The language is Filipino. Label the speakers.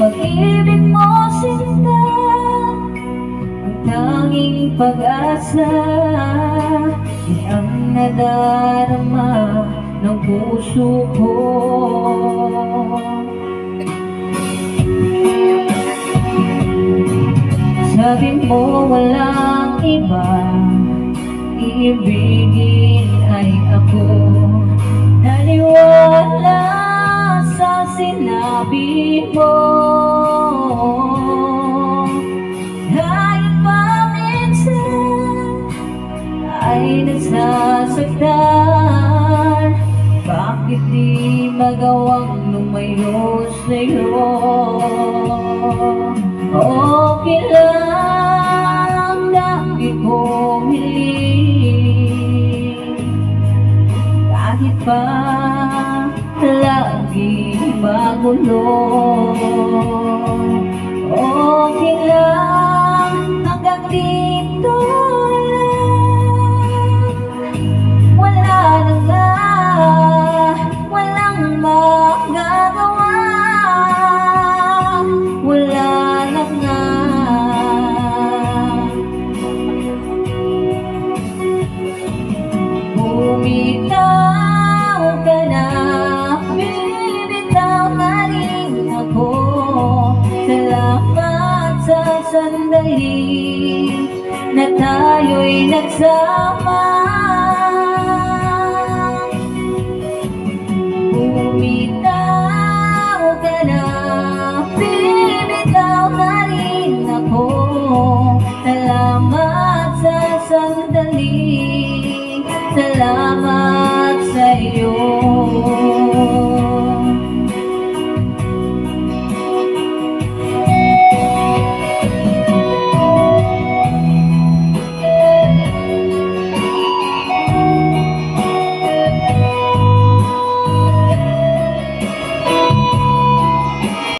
Speaker 1: Pag-ibig mo sinta, ang tanging pag-asa, di ang nadarama ng puso ko. Sabi mo walang iba, iibigin ay ako. Naniwala sa sinabi mo, kahit pa minsan ay nasasaktan. Bakit di magawang lumayo sa'yo? Okay lang, dami kong hiling, kahit pa lagi magulo. Okay lang, hanggang dito lang. Wala na nga, walang magagawa. Wala na nga. Bumitaw ka na, bibitaw na rin ako. Salamat sa sandali na tayo'y nagsama. Bumitaw ka na,